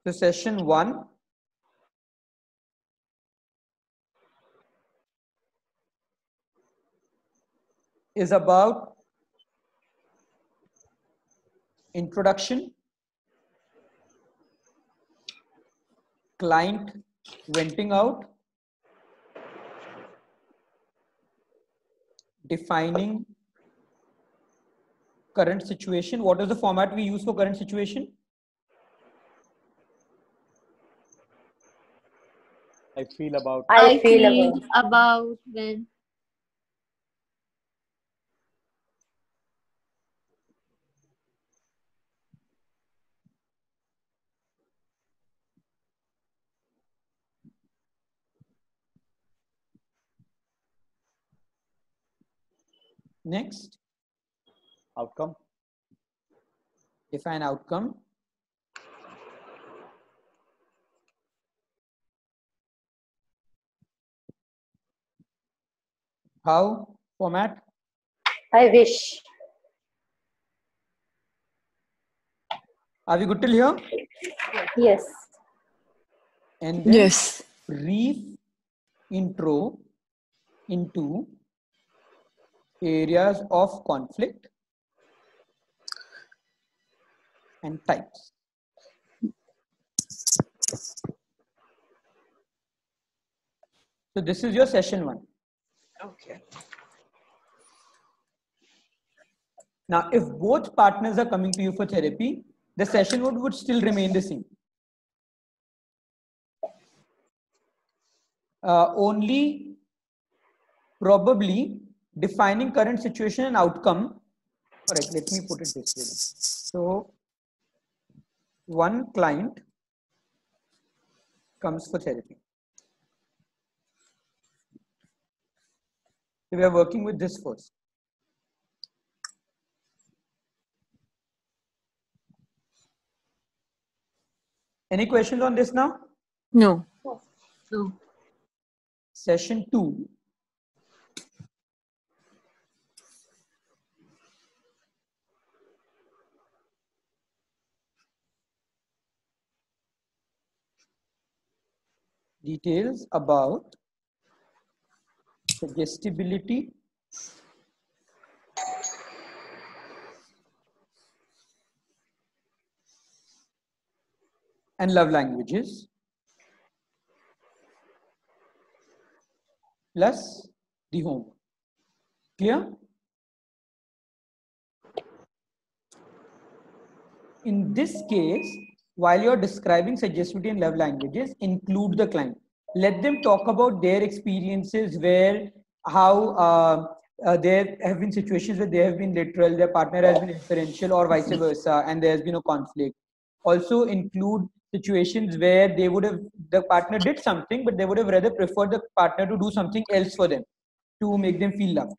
So session 1 is about introduction, client venting out, defining current situation. What is the format we use for current situation? I feel about. I feel about when. Next, Outcome. define outcome. How? Format? I wish. Are we good till here? Yes. And then Yes. brief intro into areas of conflict and types. So this is your session 1. Okay. Now, if both partners are coming to you for therapy, the session would still remain the same. Only probably defining current situation and outcome. Correct, let me put it this way. So, one client comes for therapy. So we are working with this first. Any questions on this now? No. No. Session 2. Details about suggestibility and love languages plus the home. Clear? In this case, while you're describing suggestibility and love languages, include the client. Let them talk about their experiences where, how there have been situations where they have been literal, their partner has been inferential or vice versa, and there has been a conflict. Also include situations where they would have, the partner did something, but they would have rather preferred the partner to do something else for them to make them feel loved.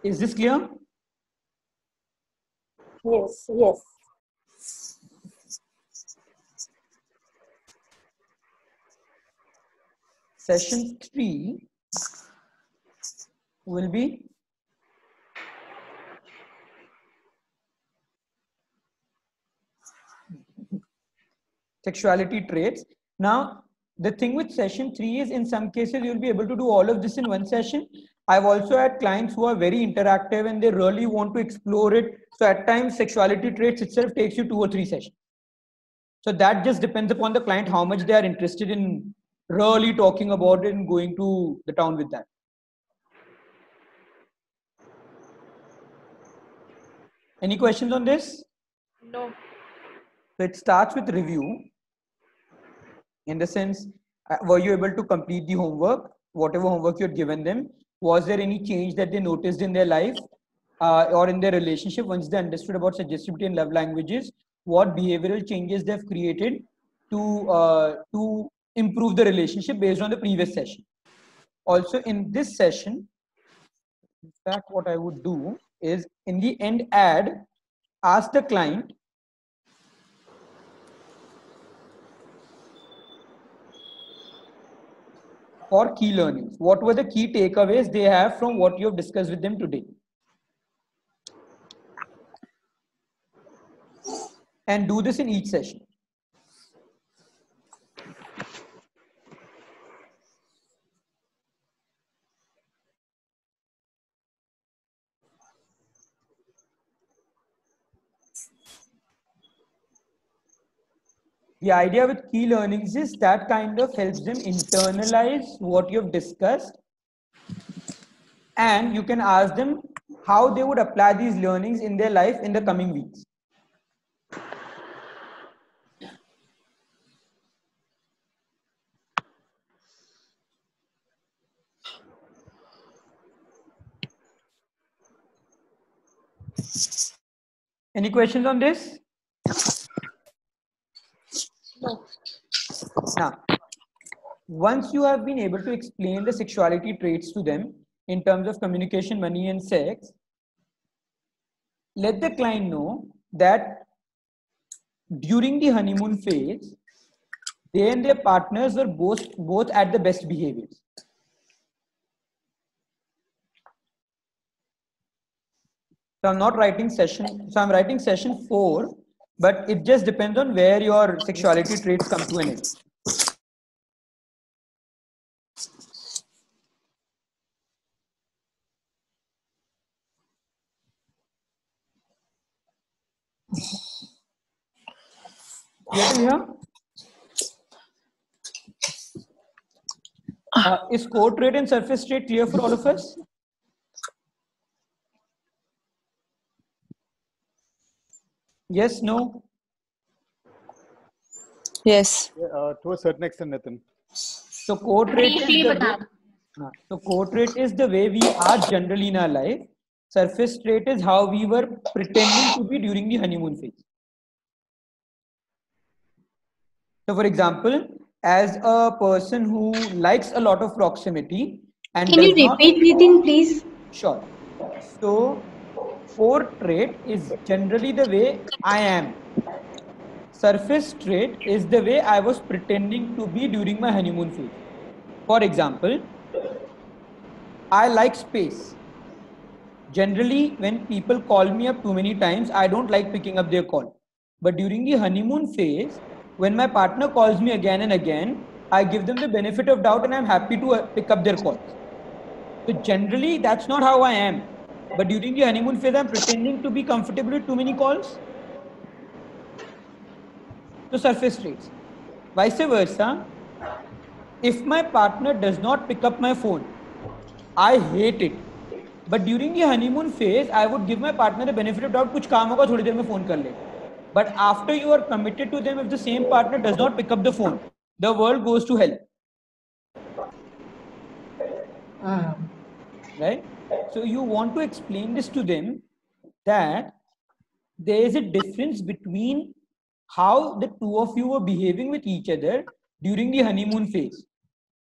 Is this clear? Yes. Yes. Session 3 will be sexuality traits. Now, the thing with session 3 is in some cases you'll be able to do all of this in one session. I've also had clients who are very interactive and they really want to explore it. So at times sexuality traits itself takes you 2 or 3 sessions. So that just depends upon the client, how much they are interested in really talking about it and going to the town with that. Any questions on this? No. So it starts with review. In the sense, were you able to complete the homework? Whatever homework you had given them, was there any change that they noticed in their life or in their relationship once they understood about suggestibility and love languages? What behavioral changes they've created to improve the relationship based on the previous session? Also, in this session, in fact, what I would do is in the end ask the client for key learnings. What were the key takeaways they have from what you have discussed with them today? and do this in each session. The idea with key learnings is that kind of helps them internalize what you've discussed, and you can ask them how they would apply these learnings in their life in the coming weeks. Any questions on this? No. Now, once you have been able to explain the sexuality traits to them in terms of communication, money, and sex, let the client know that during the honeymoon phase, they and their partners were both at the best behaviors. So I'm not writing session, so I'm writing session 4, but it just depends on where your sexuality traits come to an end. Clear to here? Is core trait and surface trait clear for all of us? Yes, no? Yes. To a certain extent, Nitin. So core trait Briefly is the बता दो. so core trait is the way we are generally in our life. Surface trait is how we were pretending to be during the honeymoon phase. So for example, as a person who likes a lot of proximity and Can you does not, repeat Nitin, please? sure. So core trait is generally the way I am. Surface trait is the way I was pretending to be during my honeymoon phase. For example, I like space. Generally, when people call me up too many times, I don't like picking up their call. But during the honeymoon phase, when my partner calls me again and again, I give them the benefit of doubt and I'm happy to pick up their calls. So generally, that's not how I am. But during the honeymoon phase, I'm pretending to be comfortable with too many calls. So surface traits. Vice versa, if my partner does not pick up my phone, I hate it. But during the honeymoon phase, I would give my partner the benefit of doubt. कुछ काम होगा थोड़ी देर में phone कर ले. But after you are committed to them, if the same partner does not pick up the phone, the world goes to hell. Right? So you want to explain this to them that there is a difference between how the two of you were behaving with each other during the honeymoon phase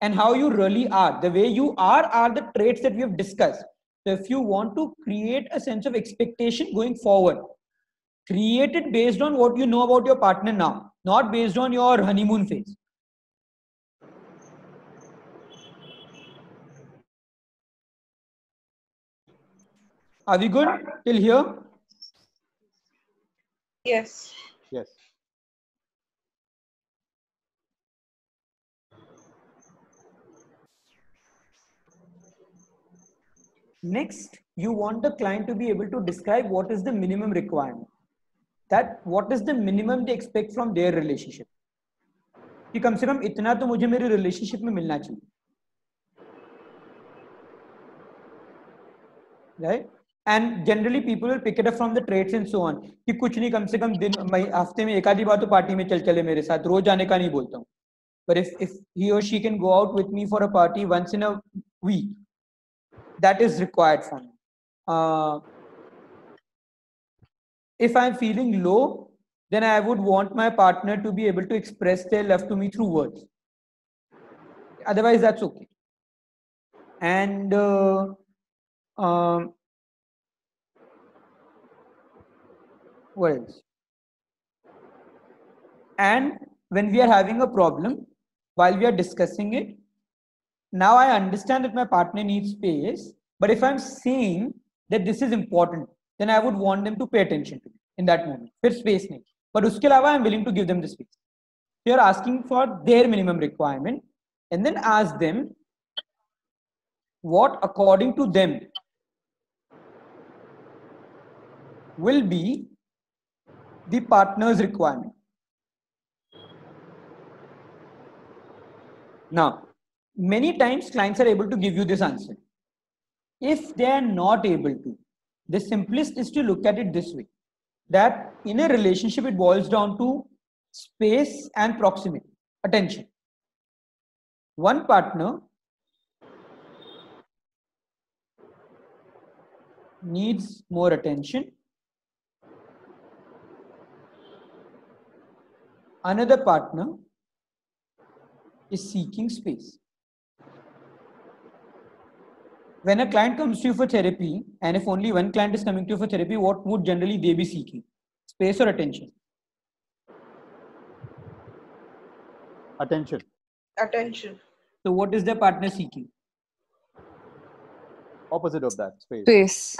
and how you really are. The way you are the traits that we have discussed. So if you want to create a sense of expectation going forward, create it based on what you know about your partner now, not based on your honeymoon phase. Are we good till here? Yes. Yes. Next, you want the client to be able to describe what is the minimum requirement. That what is the minimum they expect from their relationship. कि कम से कम इतना तो मुझे मेरे relationship में मिलना चाहिए. Right? And generally people will pick it up from the traits and so on. कि कुछ नहीं, कम से कम दिन हफ्ते में एक आधी बार तो पार्टी में चल चले मेरे साथ, रोज जाने का नहीं बोलता हूँ. But if he or she can go out with me for a party once in a week, that is required for me. If I'm feeling low, then I would want my partner to be able to express their love to me through words. Otherwise, that's okay. And what else? And when we are having a problem, while we are discussing it, now I understand that my partner needs space, but if I'm saying that this is important, then I would want them to pay attention to it in that moment. फिर space नहीं. but uske alawa I'm willing to give them the space. You're asking for their minimum requirement, and then ask them what according to them will be the partner's requirement. Now, many times clients are able to give you this answer. If they are not able to, the simplest is to look at it this way, that in a relationship, it boils down to space and proximity, attention. One partner needs more attention. Another partner is seeking space. When a client comes to you for therapy, and if only one client is coming to you for therapy, what would generally they be seeking? Space or attention? Attention. Attention. So what is the partner seeking? Opposite of that. Space. Space.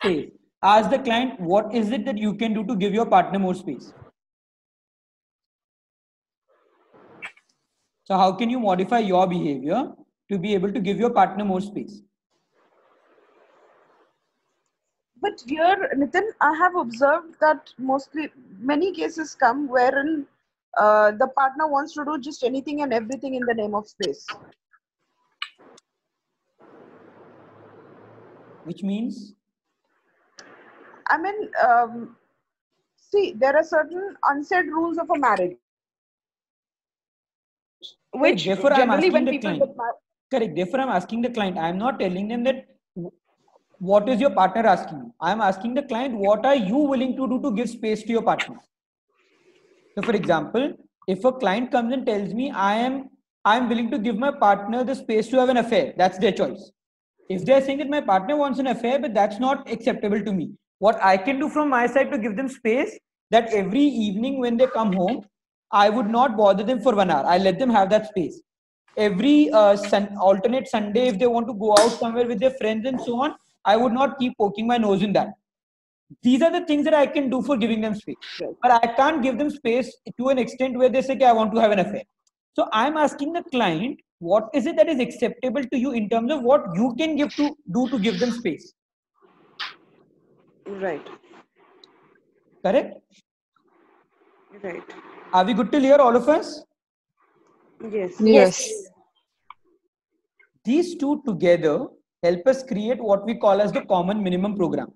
Space. Ask the client, what is it that you can do to give your partner more space? So how can you modify your behavior to be able to give your partner more space? But here, Nitin, I have observed that many cases come wherein the partner wants to do just anything and everything in the name of space. Which means? I mean, see, there are certain unsaid rules of a marriage. Which Therefore, I'm generally asking when the people client. get married. Correct. Therefore, I'm asking the client. I'm not telling them that what is your partner asking you. I'm asking the client, what are you willing to do to give space to your partner? So, for example, if a client comes and tells me I'm willing to give my partner the space to have an affair, that's their choice. If they're saying that my partner wants an affair, but that's not acceptable to me, what I can do from my side to give them space, that every evening when they come home, I would not bother them for 1 hour. I let them have that space. Every alternate Sunday, if they want to go out somewhere with their friends and so on, I would not keep poking my nose in that. These are the things that I can do for giving them space. But I can't give them space to an extent where they say, okay, I want to have an affair. So I'm asking the client, what is it that is acceptable to you in terms of what you can do to give them space? Right. Correct? Right. Are we good till here, all of us? Yes. Yes. These two together help us create what we call as the common minimum program.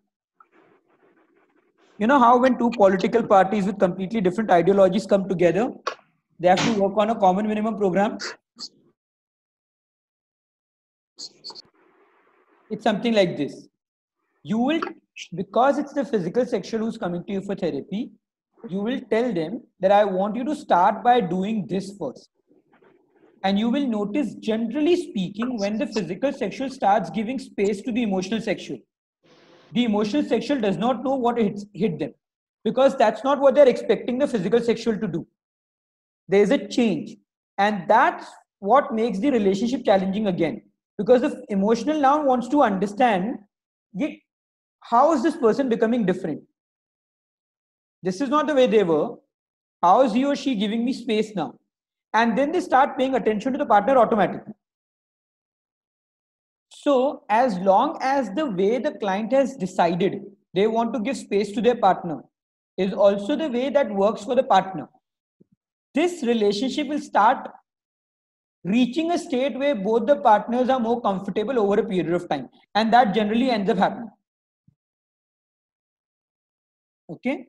You know how when two political parties with completely different ideologies come together, they have to work on a common minimum program? It's something like this. You will, because it's the physical sexual who's coming to you for therapy, you will tell them that I want you to start by doing this first. And you will notice, generally speaking, when the physical sexual starts giving space to the emotional sexual, the emotional sexual does not know what hit them, because that's not what they're expecting the physical sexual to do. There is a change, and that's what makes the relationship challenging again, because the emotional now wants to understand, how is this person becoming different? This is not the way they were. How is he or she giving me space now? And then they start paying attention to the partner automatically. So as long as the way the client has decided they want to give space to their partner is also the way that works for the partner, this relationship will start reaching a state where both the partners are more comfortable over a period of time. And that generally ends up happening. Okay?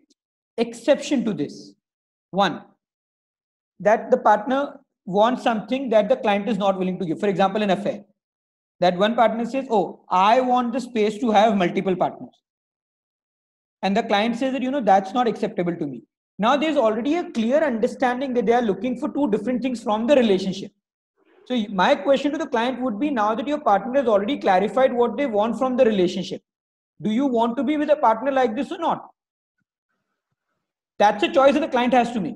Exception to this. One, that the partner wants something that the client is not willing to give. For example, an affair. That one partner says, oh, I want the space to have multiple partners. And the client says that, that's not acceptable to me. Now there's already a clear understanding that they are looking for two different things from the relationship. So my question to the client would be, now that your partner has already clarified what they want from the relationship, do you want to be with a partner like this or not? That's a choice that the client has to make.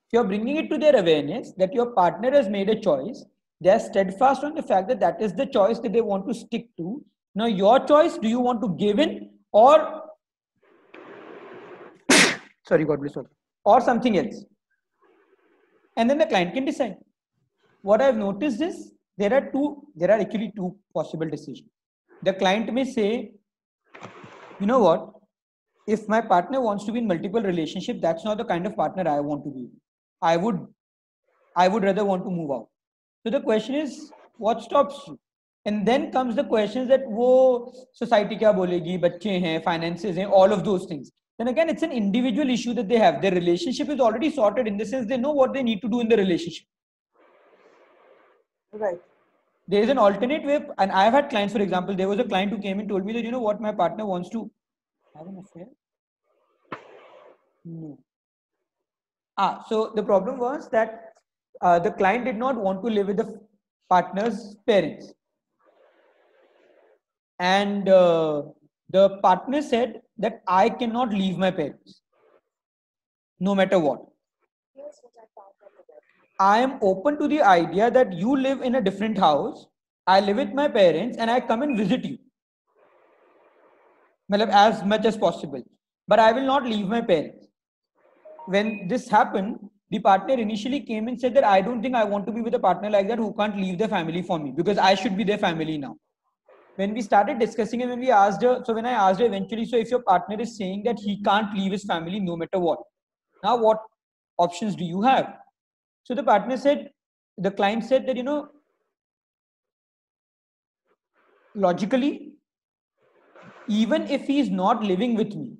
If you're bringing it to their awareness that your partner has made a choice, they are steadfast on the fact that that is the choice that they want to stick to. Now your choice, do you want to give in or Sorry, God bless all. Or something else. And then the client can decide. What I've noticed is there are actually two possible decisions. The client may say, you know what, if my partner wants to be in multiple relationship, that's not the kind of partner I want to be. I would rather want to move out. So the question is, what stops you? And then comes the questions that wo society kya bolegi, bacche hain, finances hain, all of those things. Then again, it's an individual issue that they have. Their relationship is already sorted in the sense they know what they need to do in the relationship. Right. There is an alternate way, and I've had clients, for example, there was a client who came and told me that, you know what, my partner wants to have an affair. No. So the problem was that the client did not want to live with the partner's parents. And the partner said that I cannot leave my parents, no matter what. I am open to the idea that you live in a different house, I live with my parents, and I come and visit you. As much as possible. But I will not leave my parents. When this happened, the partner initially came and said that I don't think I want to be with a partner like that who can't leave their family for me, because I should be their family now. When we started discussing and when we asked her, so when I asked her eventually, so if your partner is saying that he can't leave his family no matter what, now what options do you have? So the partner said, the client said that, you know, logically, even if he is not living with me,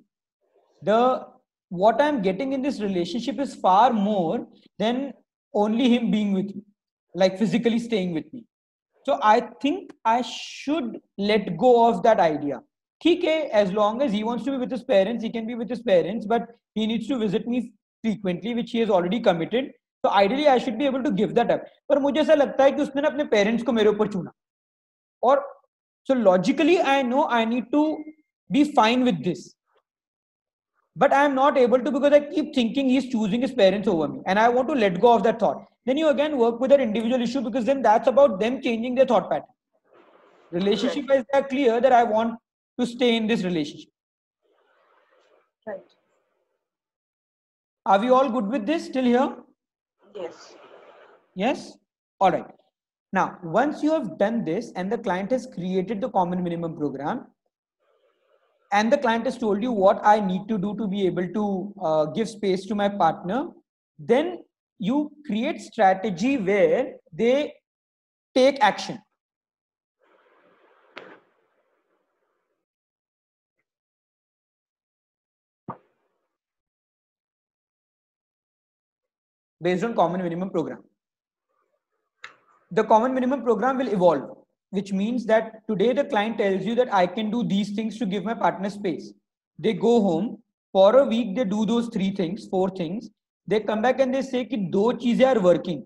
what I'm getting in this relationship is far more than only him being with me, like physically staying with me. So I think I should let go of that idea. Okay, as long as he wants to be with his parents, he can be with his parents, but he needs to visit me frequently, which he has already committed. So ideally, I should be able to give that up. पर मुझे ऐसा लगता है कि उसने ना अपने parents को मेरे ऊपर चुना. और so logically, I know I need to be fine with this. But I am not able to because I keep thinking he's choosing his parents over me. And I want to let go of that thought. Then you again work with that individual issue because then that's about them changing their thought pattern. Relationship is that clear that I want to stay in this relationship. Right. Are we all good with this till here? Yes. Yes? All right. Now, once you have done this and the client has created the common minimum program, and the client has told you what I need to do to be able to give space to my partner, then you create strategy where they take action. Based on common minimum program. The common minimum program will evolve, which means that today the client tells you that I can do these things to give my partner space. They go home, for a week they do those 3 things, 4 things. They come back and they say कि 2 चीजें are working.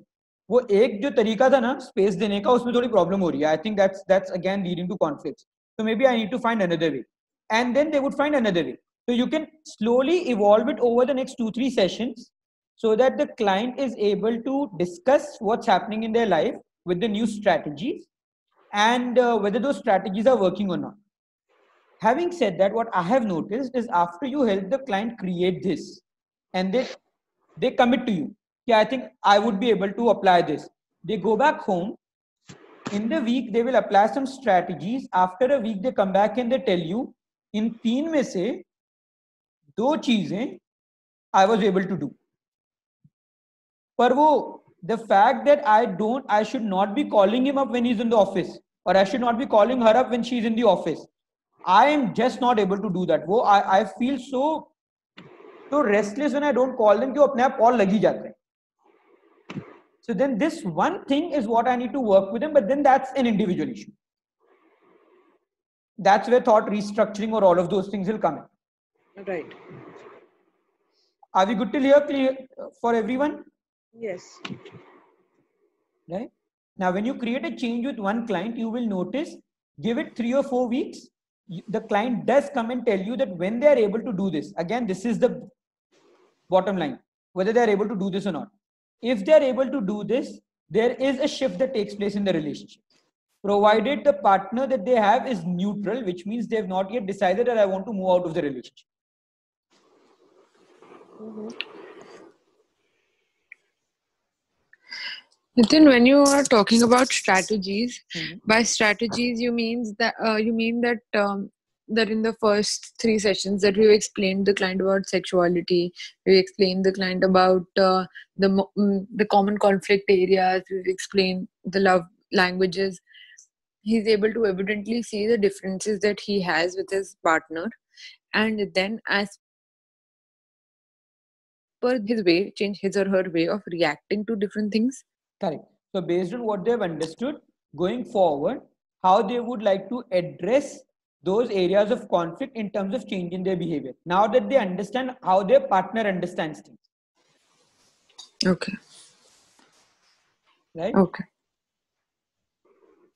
वो एक जो तरीका था ना space देने का उसमें थोड़ी problem हो रही है. I think that's again leading to conflicts. So maybe I need to find another way. And then they would find another way. So you can slowly evolve it over the next 2-3 sessions so that the client is able to discuss what's happening in their life with the new strategies and whether those strategies are working or not. Having said that, what I have noticed is after you help the client create this and they commit to you, yeah, I think I would be able to apply this. They go back home. In the week, they will apply some strategies. After a week, they come back and they tell you, in 3 में से 2 चीजें I was able to do. पर वो the fact that I should not be calling him up when he's in the office, or I should not be calling her up when she's in the office. I am just not able to do that. I feel so restless when I don't call them कि वो अपने आप call लगी जाते हैं. So then this one thing is what I need to work with them, but then that's an individual issue. That's where thought restructuring or all of those things will come in. Right. Are we good till here? Clear for everyone? Yes. Right. Now, when you create a change with one client, you will notice, give it 3 or 4 weeks, the client does come and tell you that when they are able to do this, again, this is the bottom line, whether they are able to do this or not. If they are able to do this, there is a shift that takes place in the relationship. Provided the partner that they have is neutral, which means they have not yet decided that I want to move out of the relationship. Nitin, when you are talking about strategies, Mhm. by strategies you mean that in the first 3 sessions that we explained the client about sexuality, we explained the client about the common conflict areas, we've explained the love languages. He's able to evidently see the differences that he has with his partner, and then as per his way, change his or her way of reacting to different things. Correct. So based on what they've understood, going forward, how they would like to address those areas of conflict in terms of changing their behavior. Now that they understand how their partner understands things, Okay. right? Okay.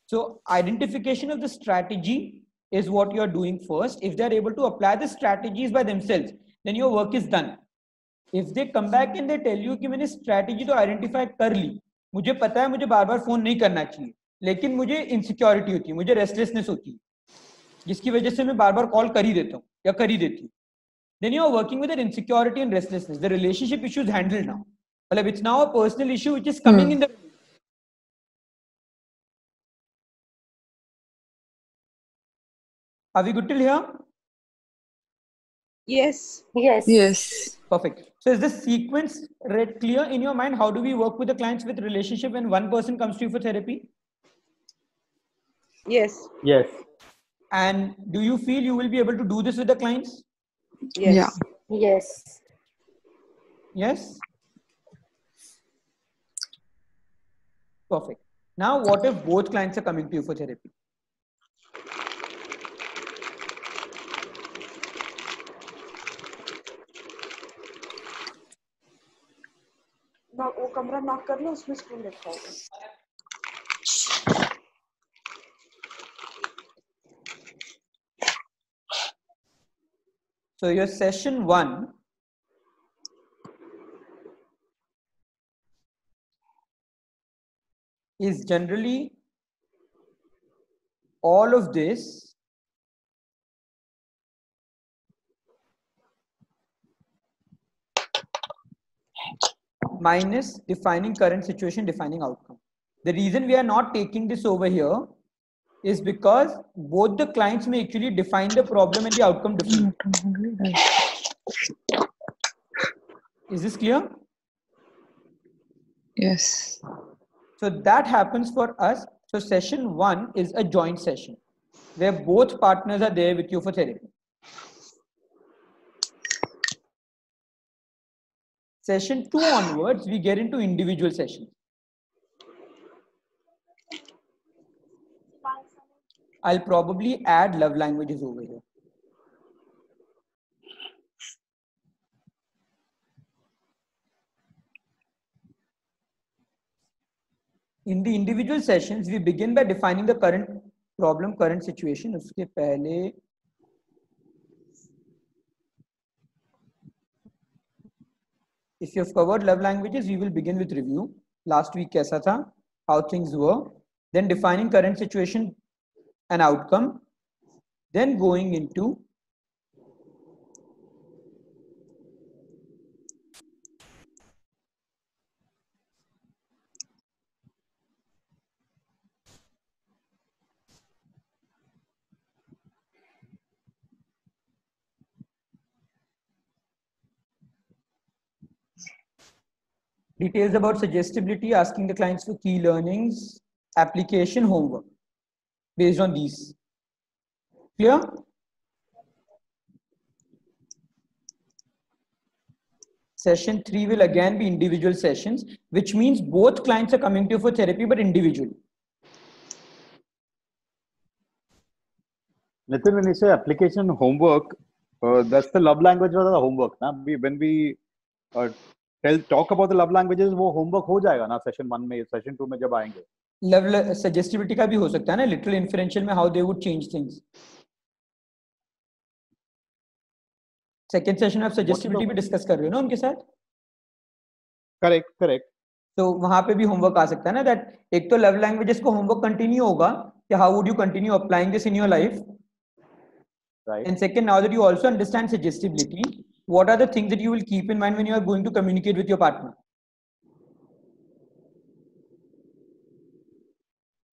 So identification of the strategy is what you're doing first. If they're able to apply the strategies by themselves, then your work is done. If they come back and they tell you कि मैंने strategy तो identify कर ली, मुझे पता है मुझे बार बार phone नहीं करना चाहिए, लेकिन मुझे insecurity होती है, मुझे restlessness होती है, जिसकी वजह से मैं बार बार कॉल कर ही देता हूँ या कर ही देती हूँ, then you are working with that insecurity and restlessness. The relationship issue is handled now. मतलब it's now a personal issue which is coming in the. Are we good till here? Yes. Yes. Yes. Perfect. So is this sequence clear in your mind? How do we work with the clients with relationship when one person comes to you for therapy? Yes. Yes. And do you feel you will be able to do this with the clients? Yes. Yeah. Yes. Yes? Perfect. Now, what if both clients are coming to you for therapy? ना वो कमरा knock कर लो उसमें screw रखा होगा. So your session 1 is generally all of this minus defining current situation, defining outcome. The reason we are not taking this over here is because both the clients may actually define the problem and the outcome differently. Is this clear? Yes. So that happens for us. So session 1 is a joint session where both partners are there with you for therapy. Session 2 onwards, we get into individual sessions. I'll probably add love languages over here. In the individual sessions, we begin by defining the current problem, current situation. उसके पहले if you've covered love languages, we will begin with review. Last week कैसा था? How things were. Then defining current situation and outcome. Then going into details about suggestibility, asking the clients for key learnings, application, homework based on these. Clear? Session 3 will again be individual sessions, which means both clients are coming to you for therapy, but individually. Nitin, when you say application homework, that's the love language or the homework. Na? When we talk about the love languages, वो homework हो जाएगा ना session 1 में, session 2 में जब आएंगे. Level suggestibility का भी हो सकता है ना, literal inferential में how they would change things. Second session आप suggestibility भी discuss कर रहे हो ना उनके साथ? Correct, correct. तो वहाँ पे भी होमवर्क आ सकता है ना, that एक तो love languages को होमवर्क कंटिन्यू होगा कि how would you continue applying this in your life, right? And second, now that you also understand suggestibility, what are the things that you will keep in mind when you are going to communicate with your partner?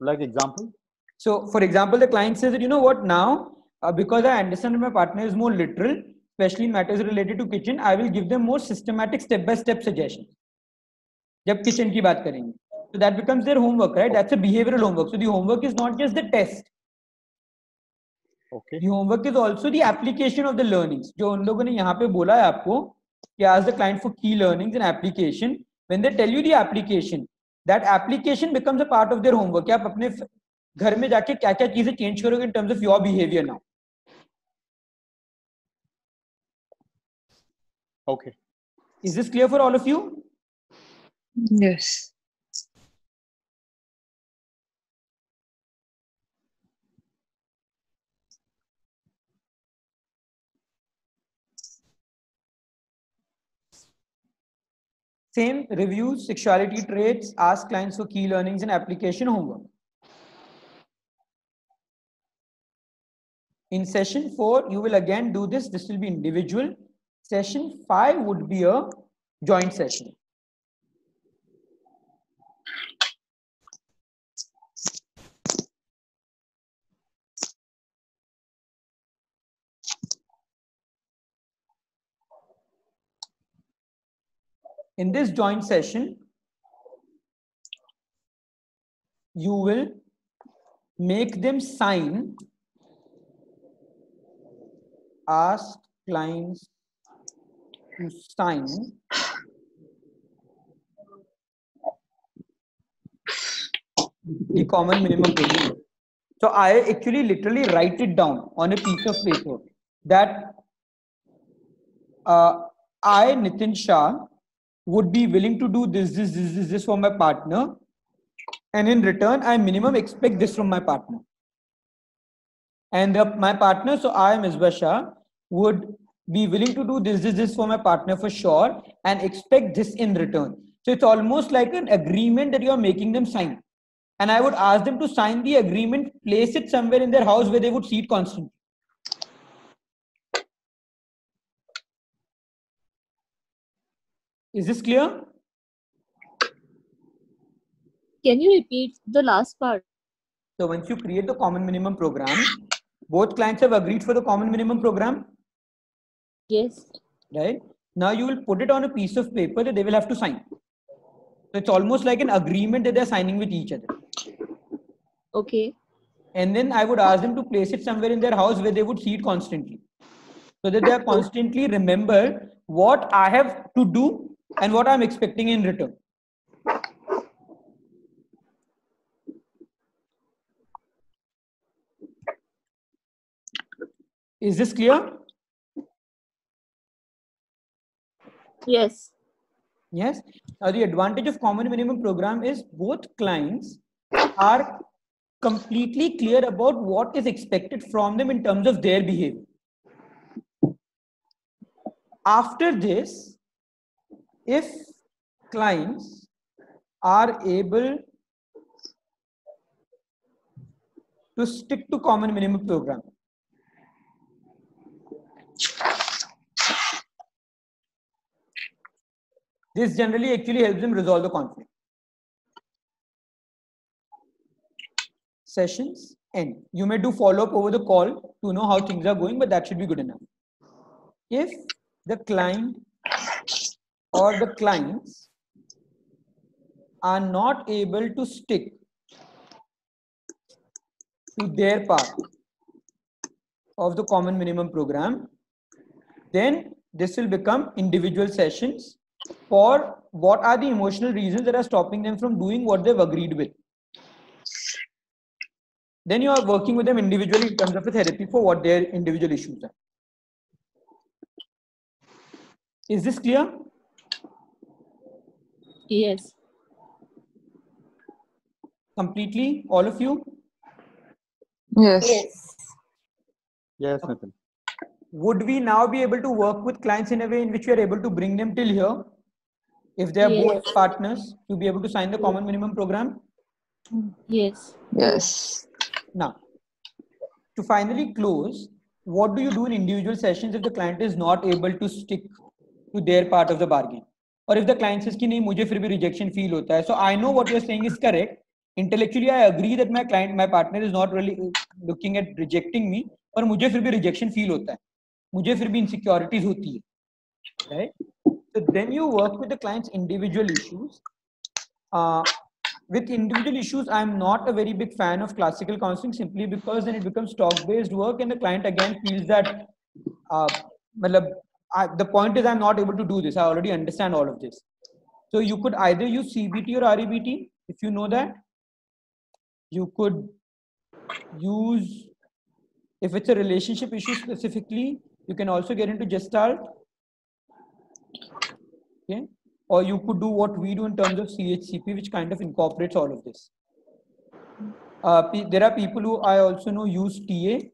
Like example? So, for example, the client says that, you know what, now, because I understand that my partner is more literal, especially in matters related to kitchen, I will give them more systematic step-by-step suggestions. जब kitchen की बात करेंगे, so that becomes their homework, right? That's a behavioral homework. So the homework is not just the test. Okay. The homework is also the application of the learnings. जो उन लोगों ने यहाँ पे बोला है आपको कि ask the client for key learnings and application. When they tell you the application, that application becomes a part of their homework. कि आप अपने घर में जाके क्या-क्या चीजें change करोगे in terms of your behavior now. Okay. Is this clear for all of you? Yes. Same, reviews, sexuality traits, ask clients for key learnings and application homework. In session 4, you will again do this. This will be individual. Session 5 would be a joint session. In this joint session, you will make them sign, ask clients to sign the common minimum program. So I actually literally write it down on a piece of paper that I, Nitin Shah, would be willing to do this for my partner, and in return I minimum expect this from my partner. And my partner, so I, Misbah Shah, would be willing to do this for my partner for sure and expect this in return. So it's almost like an agreement that you are making them sign. And I would ask them to sign the agreement, place it somewhere in their house where they would see it constantly. Is this clear? Can you repeat the last part? So once you create the common minimum program, both clients have agreed for the common minimum program. Yes. Right? Now you will put it on a piece of paper that they will have to sign. So it's almost like an agreement that they're signing with each other. Okay. And then I would ask them to place it somewhere in their house where they would see it constantly. So that they constantly remember what I have to do and what I'm expecting in return. Is this clear? Yes. Yes. Now the advantage of common minimum program is both clients are completely clear about what is expected from them in terms of their behavior. After this, if clients are able to stick to common minimum program, this generally actually helps them resolve the conflict. Sessions end. You may do follow-up over the call to know how things are going, but that should be good enough. If the client or the clients are not able to stick to their part of the common minimum program, then this will become individual sessions for what are the emotional reasons that are stopping them from doing what they've agreed with. Then you are working with them individually in terms of a therapy for what their individual issues are. Is this clear? Yes. Completely, all of you? Yes. Yes. Yes, Nitin. Would we now be able to work with clients in a way in which we are able to bring them till here? If they are both Yes. partners, to be able to sign the common minimum program? Yes. Yes. Now, to finally close, what do you do in individual sessions if the client is not able to stick to their part of the bargain? Or if the client says कि नहीं मुझे फिर भी rejection feel होता है. So I know what you're saying is correct. Intellectually I agree that my partner is not really looking at rejecting me, पर मुझे फिर भी rejection feel होता है. मुझे फिर भी insecurities होती है. Right? So then you work with the client's individual issues. With individual issues, I'm not a very big fan of classical counseling simply because then it becomes talk-based work and the client again feels that the point is I'm not able to do this. I already understand all of this. So you could either use CBT or REBT if you know that. You could use, if it's a relationship issue specifically, you can also get into Gestalt. Okay. Or you could do what we do in terms of CHCP, which kind of incorporates all of this. There are people who I also know use TA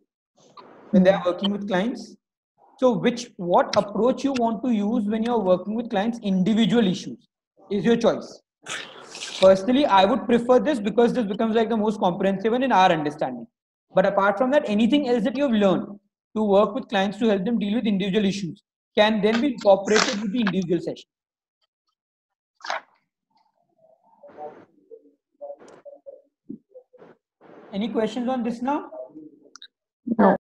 when they are working with clients. So what approach you want to use when you are working with clients' individual issues is your choice. Personally, I would prefer this because this becomes like the most comprehensive one in our understanding. But apart from that, anything else that you have learned to work with clients to help them deal with individual issues can then be incorporated with the individual session. Any questions on this now?